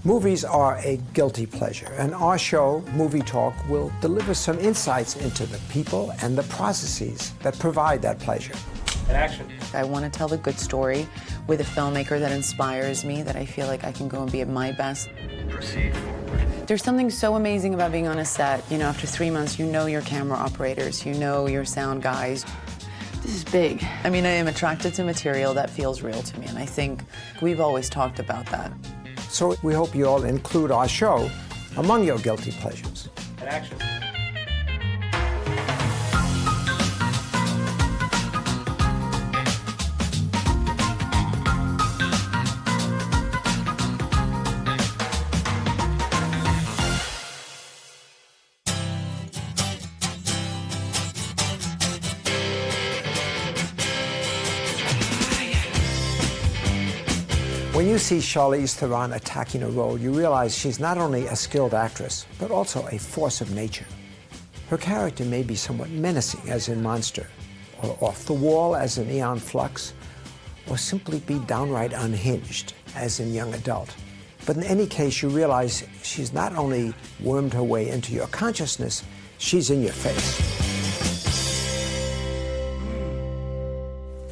Movies are a guilty pleasure, and our show, Movie Talk, will deliver some insights into the people and the processes that provide that pleasure. And action. I want to tell the good story with a filmmaker that inspires me, that I feel like I can go and be at my best. Proceed forward. There's something so amazing about being on a set. You know, after 3 months, you know your camera operators, you know your sound guys. This is big. I mean, I am attracted to material that feels real to me, and I think we've always talked about that. So we hope you all include our show among your guilty pleasures. And action. When you see Charlize Theron attacking a role, you realize she's not only a skilled actress, but also a force of nature. Her character may be somewhat menacing, as in Monster, or off the wall, as in Aeon Flux, or simply be downright unhinged, as in Young Adult. But in any case, you realize she's not only wormed her way into your consciousness, she's in your face.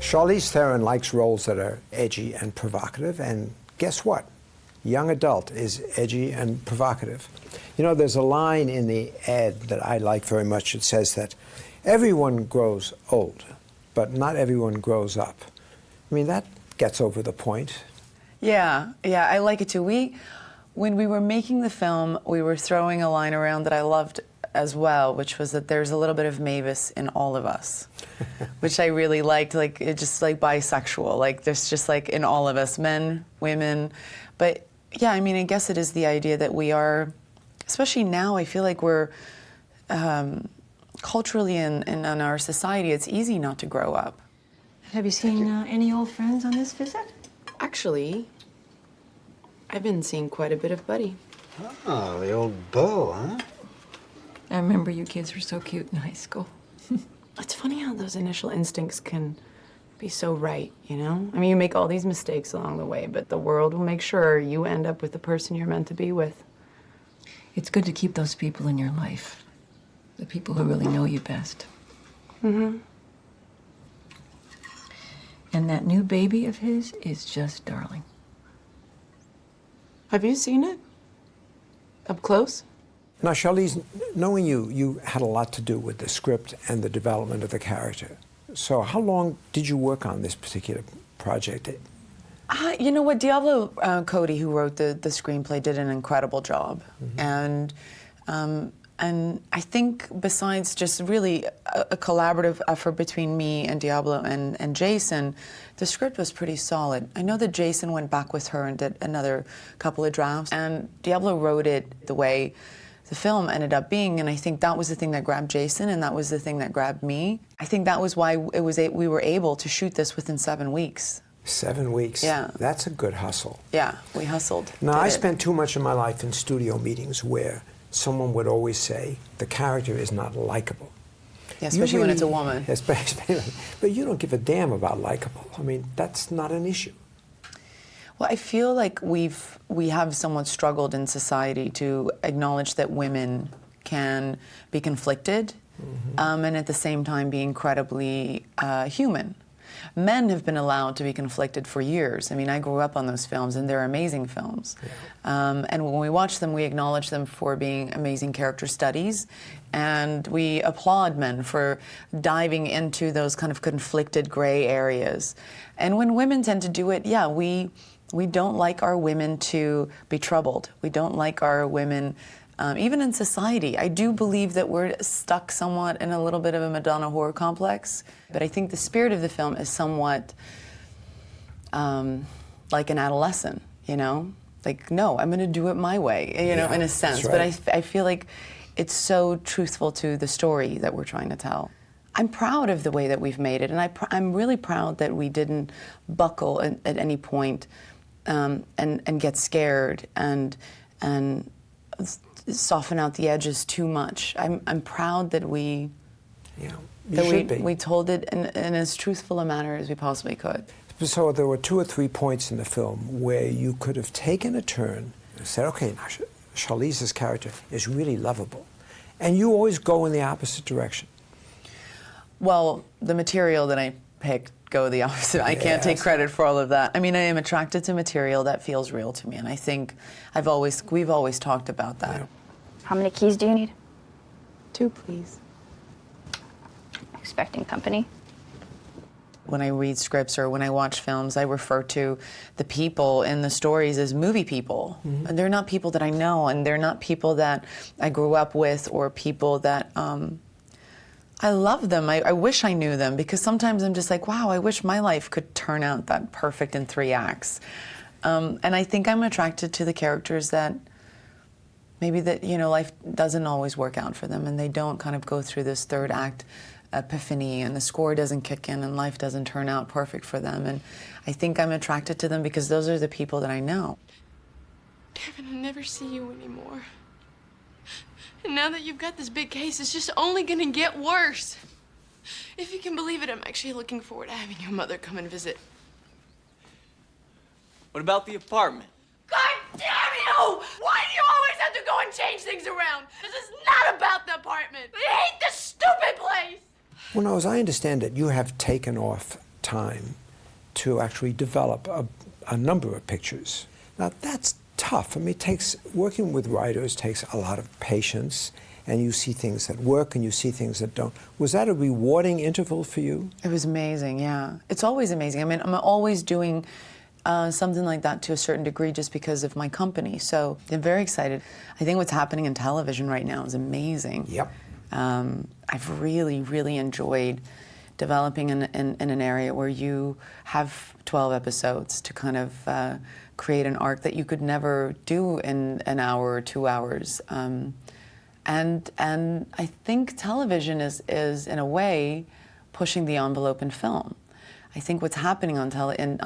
Charlize Theron likes roles that are edgy and provocative, and guess what? Young Adult is edgy and provocative. You know, there's a line in the ad that I like very much. It says that everyone grows old, but not everyone grows up. I mean, that gets over the point. Yeah, I like it too. When we were making the film, we were throwing a line around that I loved as well, which was that there's a little bit of Mavis in all of us, which I really liked, like, it just like bisexual, like there's just like in all of us, men, women. But yeah, I mean, I guess it is the idea that we are, especially now, I feel like we're culturally and in our society, it's easy not to grow up. Have you seen any old friends on this visit? Actually, I've been seeing quite a bit of Buddy. Oh, the old beau, huh? I remember you kids were so cute in high school. It's funny how those initial instincts can be so right, you know? I mean, you make all these mistakes along the way, but the world will make sure you end up with the person you're meant to be with. It's good to keep those people in your life, the people who really know you best. Mm-hmm. And that new baby of his is just darling. Have you seen it? Up close? Now, Charlize, knowing you had a lot to do with the script and the development of the character. So how long did you work on this particular project? You know what, Diablo Cody, who wrote the screenplay, did an incredible job. Mm-hmm. And I think besides just really a collaborative effort between me and Diablo and Jason, the script was pretty solid. I know that Jason went back with her and did another couple of drafts, and Diablo wrote it the way the film ended up being, and I think that was the thing that grabbed Jason, and that was the thing that grabbed me. I think that was why we were able to shoot this within 7 weeks. 7 weeks? Yeah. That's a good hustle. Yeah, we hustled. Now, I spent too much of my life in studio meetings where someone would always say, the character is not likable. Yeah, especially when it's a woman. Especially, but you don't give a damn about likable. I mean, that's not an issue. Well, I feel like we have somewhat struggled in society to acknowledge that women can be conflicted, and at the same time be incredibly human. Men have been allowed to be conflicted for years. I mean, I grew up on those films, and they're amazing films. Yeah. And when we watch them, we acknowledge them for being amazing character studies, and we applaud men for diving into those kind of conflicted gray areas. And when women tend to do it, yeah, we don't like our women to be troubled. We don't like our women, even in society. I do believe that we're stuck somewhat in a little bit of a Madonna whore complex, but I think the spirit of the film is somewhat like an adolescent, you know? Like, no, I'm gonna do it my way, you know, in a sense. Right. But I feel like it's so truthful to the story that we're trying to tell. I'm proud of the way that we've made it, and I'm really proud that we didn't buckle at any point and get scared and soften out the edges too much. I'm proud that we told it in as truthful a manner as we possibly could. So there were 2 or 3 points in the film where you could have taken a turn I said, okay, now Charlize's character is really lovable. And you always go in the opposite direction. Well, the material that I picked go the opposite. I can't take credit for all of that. I mean, I am attracted to material that feels real to me, and I think we've always talked about that. Yeah. How many keys do you need? 2, please. Expecting company? When I read scripts or when I watch films, I refer to the people in the stories as movie people. Mm-hmm. And they're not people that I know, and they're not people that I grew up with or people that I love them. I wish I knew them, because sometimes I'm just like, wow, I wish my life could turn out that perfect in 3 acts. And I think I'm attracted to the characters that maybe that, you know, life doesn't always work out for them, and they don't kind of go through this 3rd act epiphany, and the score doesn't kick in, and life doesn't turn out perfect for them. And I think I'm attracted to them because those are the people that I know. Devin, I'll never see you anymore. And now that you've got this big case, it's just only gonna get worse. If you can believe it, I'm actually looking forward to having your mother come and visit. What about the apartment? God damn you! Why do you always have to go and change things around? This is not about the apartment. I hate this stupid place! Well, now, as I understand it, you have taken off time to actually develop a number of pictures. Now, that's tough. I mean, working with writers takes a lot of patience, and you see things that work and you see things that don't. Was that a rewarding interval for you? It was amazing, yeah. It's always amazing. I mean, I'm always doing something like that to a certain degree just because of my company. So I'm very excited. I think what's happening in television right now is amazing. Yep. I've really, really enjoyed developing in an area where you have 12 episodes to kind of create an arc that you could never do in an hour or 2 hours. And I think television is in a way pushing the envelope in film. I think what's happening on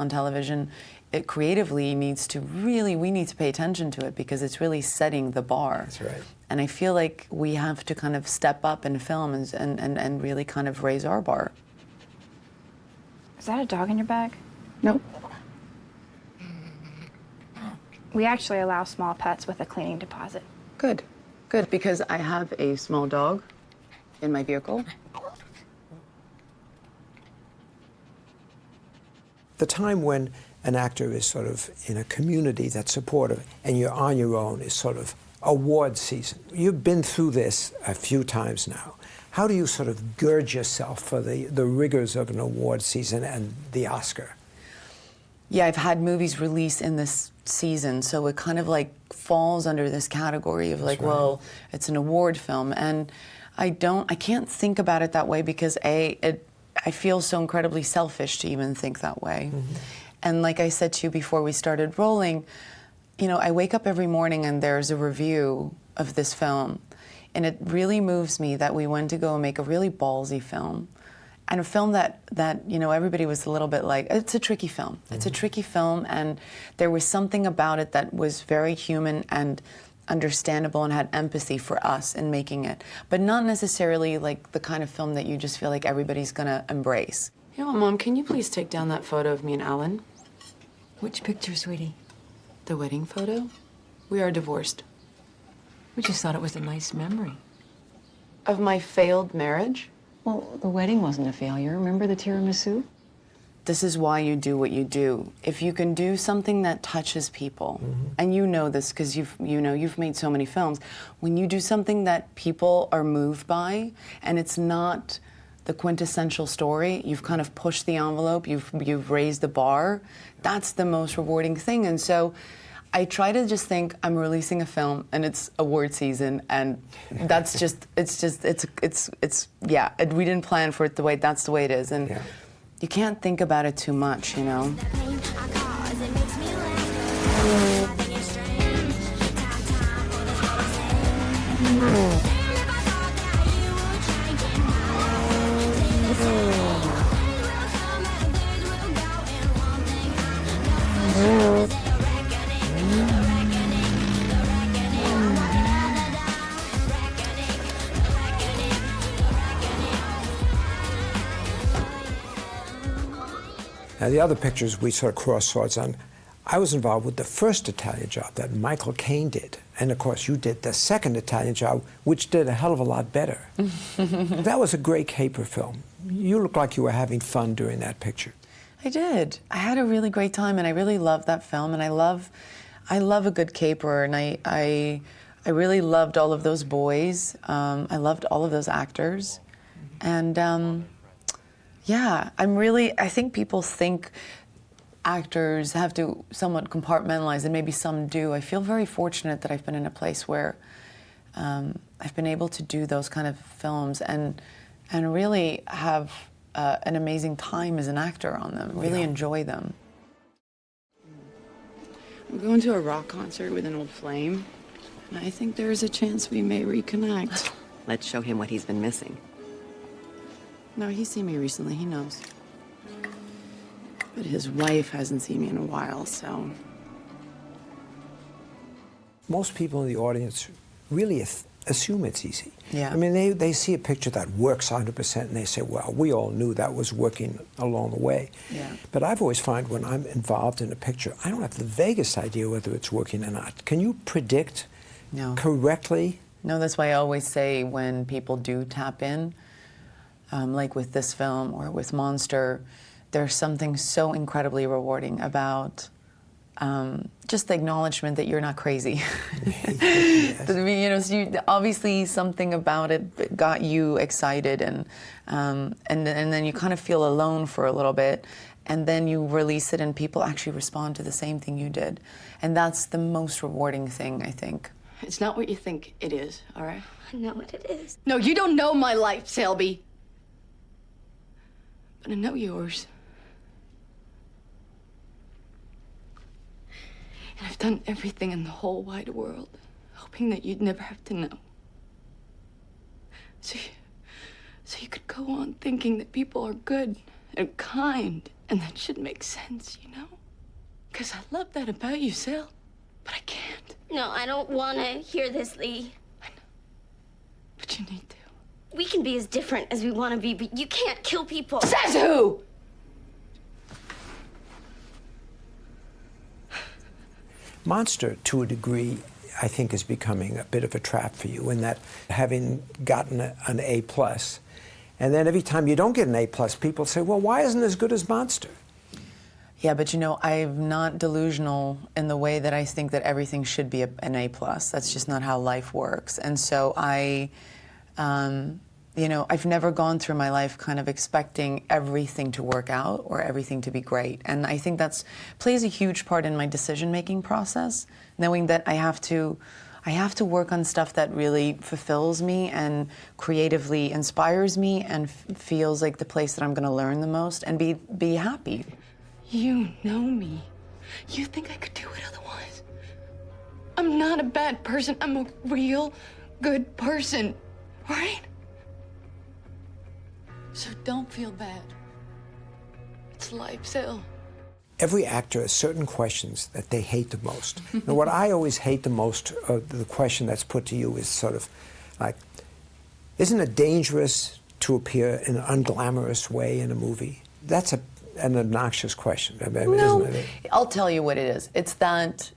television, it creatively needs to really, we need to pay attention to it because it's really setting the bar. That's right. And I feel like we have to kind of step up in film and really kind of raise our bar. Is that a dog in your bag? Nope. We actually allow small pets with a cleaning deposit. Good. Good, because I have a small dog in my vehicle. The time when an actor is sort of in a community that's supportive and you're on your own is sort of award season. You've been through this a few times now. How do you sort of gird yourself for the rigors of an award season and the Oscar? Yeah, I've had movies release in this season, so it kind of like falls under this category of like, well, it's an award film. And I can't think about it that way because I feel so incredibly selfish to even think that way. Mm-hmm. And like I said to you before we started rolling, you know, I wake up every morning and there's a review of this film. And it really moves me that we went to go and make a really ballsy film. And a film that you know, everybody was a little bit like, it's a tricky film. Mm-hmm. It's a tricky film, and there was something about it that was very human and understandable and had empathy for us in making it. But not necessarily like the kind of film that you just feel like everybody's gonna embrace. You know what, Mom, can you please take down that photo of me and Alan? Which picture, sweetie? The wedding photo? We are divorced. We just thought it was a nice memory. Of my failed marriage? Well, the wedding wasn't a failure. Remember the tiramisu? This is why you do what you do. If you can do something that touches people, mm-hmm. and you know this because you've made so many films, when you do something that people are moved by, and it's not the quintessential story, you've kind of pushed the envelope, you've raised the bar, that's the most rewarding thing. And so I try to just think I'm releasing a film and it's award season, and that's just yeah, we didn't plan for it that's the way it is. And yeah. You can't think about it too much, you know? Now, the other pictures we sort of cross swords on. I was involved with the first Italian Job that Michael Caine did. And of course, you did the second Italian Job, which did a hell of a lot better. That was a great caper film. You looked like you were having fun during that picture. I did. I had a really great time, and I really loved that film, and I love a good caperer, and I really loved all of those boys. I loved all of those actors. And yeah, I think people think actors have to somewhat compartmentalize, and maybe some do. I feel very fortunate that I've been in a place where I've been able to do those kind of films and really have an amazing time as an actor on them, really enjoy them. We're going to a rock concert with an old flame, and I think there is a chance we may reconnect. Let's show him what he's been missing. No, he's seen me recently, he knows. But his wife hasn't seen me in a while, so... Most people in the audience really assume it's easy. Yeah. I mean, they see a picture that works 100% and they say, well, we all knew that was working along the way. Yeah. But I've always found when I'm involved in a picture, I don't have the vaguest idea whether it's working or not. Can you predict correctly? No, that's why I always say when people do tap in, like with this film or with Monster, there's something so incredibly rewarding about just the acknowledgement that you're not crazy. Yes. I mean, you know, so obviously something about it got you excited, and then you kind of feel alone for a little bit, and then you release it, and people actually respond to the same thing you did, and that's the most rewarding thing, I think. It's not what you think it is, all right? I know what it is. No, you don't know my life, Selby. But I know yours. And I've done everything in the whole wide world, hoping that you'd never have to know. So you could go on thinking that people are good and kind, and that should make sense, you know? Because I love that about you, Sel, but I can't. No, I don't want to hear this, Lee. I know, but you need to. We can be as different as we want to be, but you can't kill people. Says who? Monster, to a degree, I think is becoming a bit of a trap for you in that having gotten an A+, and then every time you don't get an A+, people say, well, why isn't it as good as Monster? Yeah, but you know, I'm not delusional in the way that I think that everything should be an A+. That's just not how life works. And so you know, I've never gone through my life kind of expecting everything to work out or everything to be great. And I think that plays a huge part in my decision-making process, knowing that I have to work on stuff that really fulfills me and creatively inspires me and feels like the place that I'm going to learn the most and be happy. You know me. You think I could do it otherwise? I'm not a bad person. I'm a real good person, right? So don't feel bad. It's life, Sil. Every actor has certain questions that they hate the most. And what I always hate the most, the question that's put to you is sort of like, isn't it dangerous to appear in an unglamorous way in a movie? That's an obnoxious question. I mean, No, isn't it? I'll tell you what it is. It's that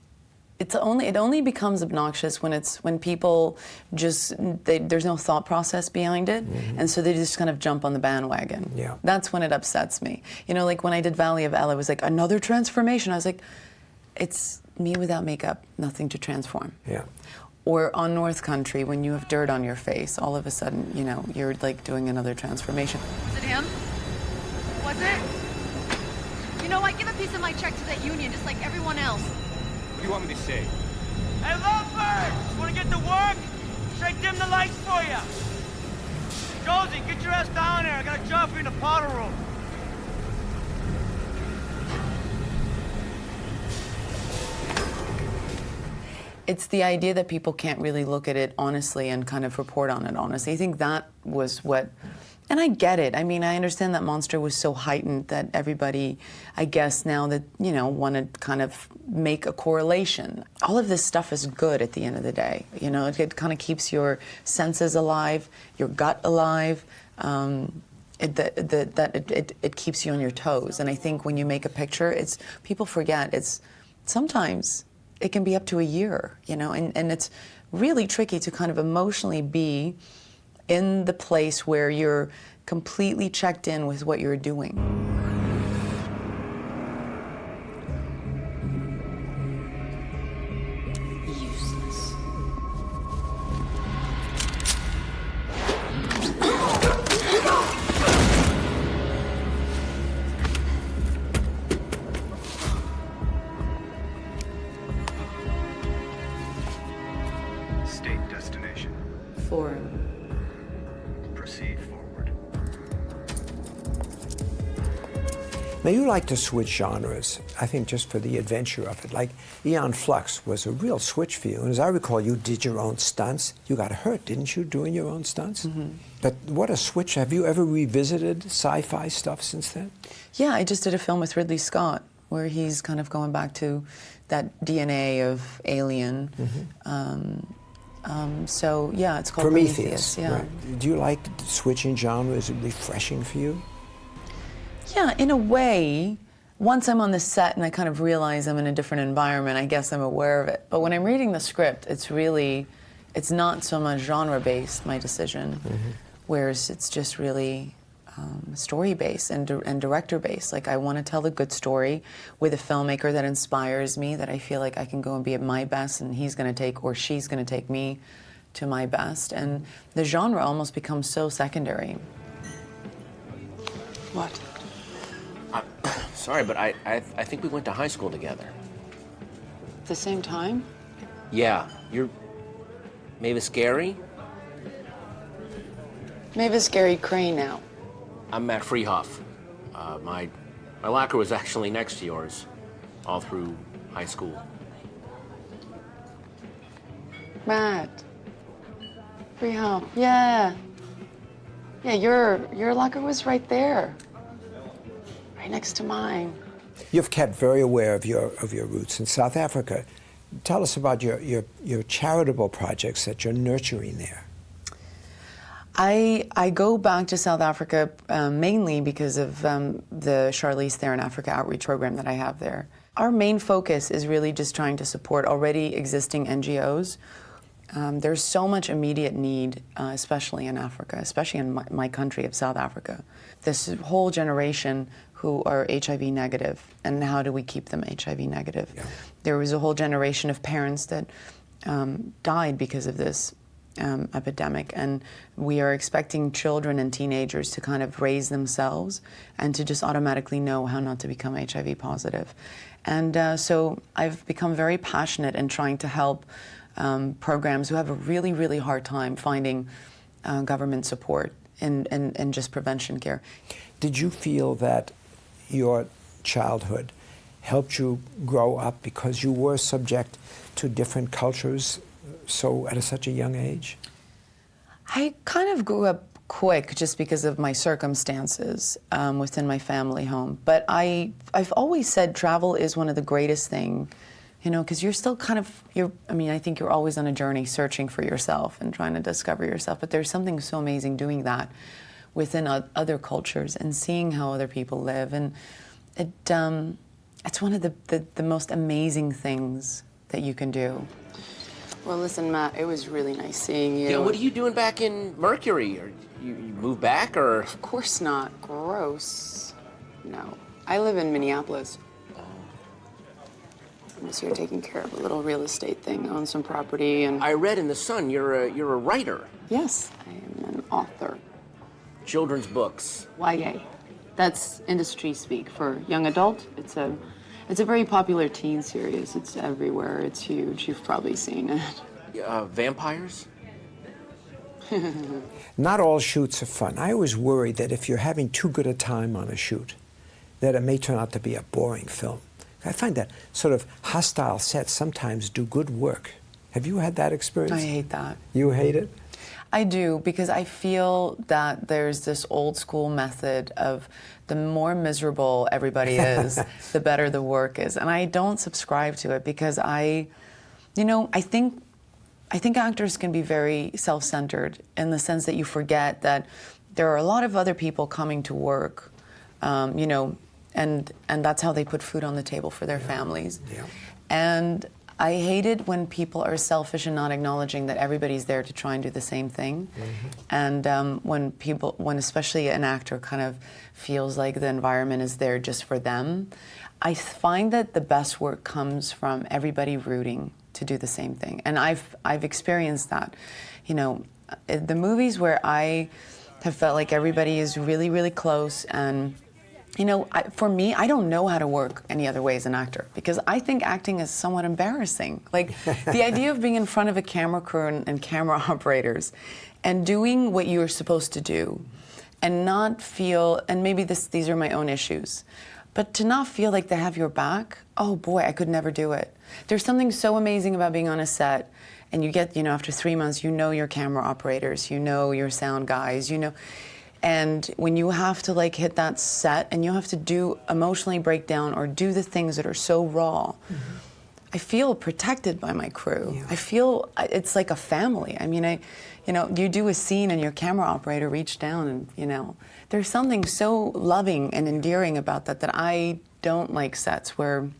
it only becomes obnoxious when people just there's no thought process behind it, and so they just kind of jump on the bandwagon. Yeah. That's when it upsets me. You know, like when I did Valley of Elle, it was like another transformation. I was like, it's me without makeup, nothing to transform. Yeah. Or on North Country, when you have dirt on your face, all of a sudden, you know, you're like doing another transformation. Was it him? Was it? You know, I give a piece of my check to that union just like everyone else. What do you want me to say? Hey, Lovebird! Want to get to work? Should I dim the lights for you? Josie, get your ass down there. I got a job for you in the powder room. It's the idea that people can't really look at it honestly and kind of report on it honestly. I think that was what, and I get it. I mean, I understand that Monster was so heightened that everybody, I guess now that, you know, want to kind of make a correlation. All of this stuff is good at the end of the day. You know, it kind of keeps your senses alive, your gut alive. It keeps you on your toes. And I think when you make a picture, people forget sometimes it can be up to a year, you know, and it's really tricky to kind of emotionally be in the place where you're completely checked in with what you're doing. Useless. State destination. Foreign. Proceed forward. Now, you like to switch genres, I think just for the adventure of it. Like Aeon Flux was a real switch for you. And as I recall, you did your own stunts. You got hurt, didn't you, doing your own stunts? Mm-hmm. But what a switch. Have you ever revisited sci-fi stuff since then? Yeah, I just did a film with Ridley Scott where he's kind of going back to that DNA of Alien. Mm-hmm. So, yeah, it's called Prometheus. Yeah. Right. Do you like switching genres? Is it refreshing for you? Yeah, in a way. Once I'm on the set and I kind of realize I'm in a different environment, I guess I'm aware of it. But when I'm reading the script, it's not so much genre-based, my decision, whereas it's just really story-based and director-based. Like, I want to tell a good story with a filmmaker that inspires me, that I feel like I can go and be at my best, and he's going to take, or she's going to take me to my best. And the genre almost becomes so secondary. What? Sorry, but I think we went to high school together. At the same time? Yeah, you're Mavis Gary? Mavis Gary Crane now. I'm Matt Freehoff. My locker was actually next to yours all through high school. Matt. Freehoff. Yeah. Yeah, your locker was right there. Right next to mine. You've kept very aware of your roots in South Africa. Tell us about your charitable projects that you're nurturing there. I go back to South Africa mainly because of the Charlize Theron Africa Outreach Program that I have there. Our main focus is really just trying to support already existing NGOs. There's so much immediate need, especially in Africa, especially in my country of South Africa. This whole generation who are HIV negative, and how do we keep them HIV negative? Yeah. There was a whole generation of parents that died because of this epidemic, and we are expecting children and teenagers to kind of raise themselves and to just automatically know how not to become HIV positive. And so I've become very passionate in trying to help programs who have a really, really hard time finding government support in just prevention care. Did you feel that your childhood helped you grow up because you were subject to different cultures so at such a young age? I kind of grew up quick just because of my circumstances within my family home. But I've always said travel is one of the greatest things, you know, because you're still kind of, I think you're always on a journey searching for yourself and trying to discover yourself. But there's something so amazing doing that within other cultures and seeing how other people live. And it's one of the most amazing things that you can do. Well, listen, Matt, it was really nice seeing you. Yeah, what are you doing back in Mercury? Or you moved back, or? Of course not. Gross. No. I live in Minneapolis. I'm just here taking care of a little real estate thing, own some property, and... I read in the Sun you're a writer. Yes, I am an author. Children's books. YA. That's industry speak for young adult. It's a very popular teen series. It's everywhere. It's huge. You've probably seen it. Vampires? Not all shoots are fun. I always worry that if you're having too good a time on a shoot, that it may turn out to be a boring film. I find that sort of hostile sets sometimes do good work. Have you had that experience? I hate that. You hate it? I do, because I feel that there's this old school method of the more miserable everybody is, the better the work is. And I don't subscribe to it because I think actors can be very self-centered in the sense that you forget that there are a lot of other people coming to work, and that's how they put food on the table for their families. Yeah. And I hate it when people are selfish and not acknowledging that everybody's there to try and do the same thing. And when especially an actor kind of feels like the environment is there just for them, I find that the best work comes from everybody rooting to do the same thing. And I've experienced that. You know, the movies where I have felt like everybody is really, really close, and you know, for me, I don't know how to work any other way as an actor, because I think acting is somewhat embarrassing. Like, the idea of being in front of a camera crew and camera operators and doing what you're supposed to do and not feel, and maybe these are my own issues, but to not feel like they have your back, oh boy, I could never do it. There's something so amazing about being on a set, and you get, you know, after 3 months, you know your camera operators, you know your sound guys, you know. And when you have to like hit that set and you have to emotionally break down or do the things that are so raw, I feel protected by my crew. I feel it's like a family. I mean, you know, you do a scene and your camera operator reach down and, you know, there's something so loving and endearing about that I don't like sets where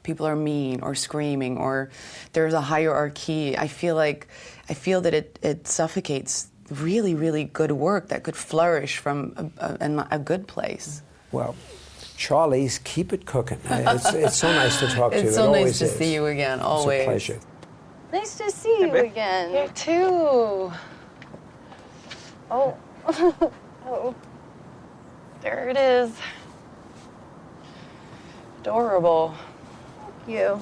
people are mean or screaming or there's a hierarchy. I feel that it suffocates really, really good work that could flourish from a good place. Well, Charlize, keep it cooking. It's so nice to talk to you. It's so nice to see you again, always. It's a pleasure. Nice to see you again. You too. Oh. Oh. There it is. Adorable. Thank you.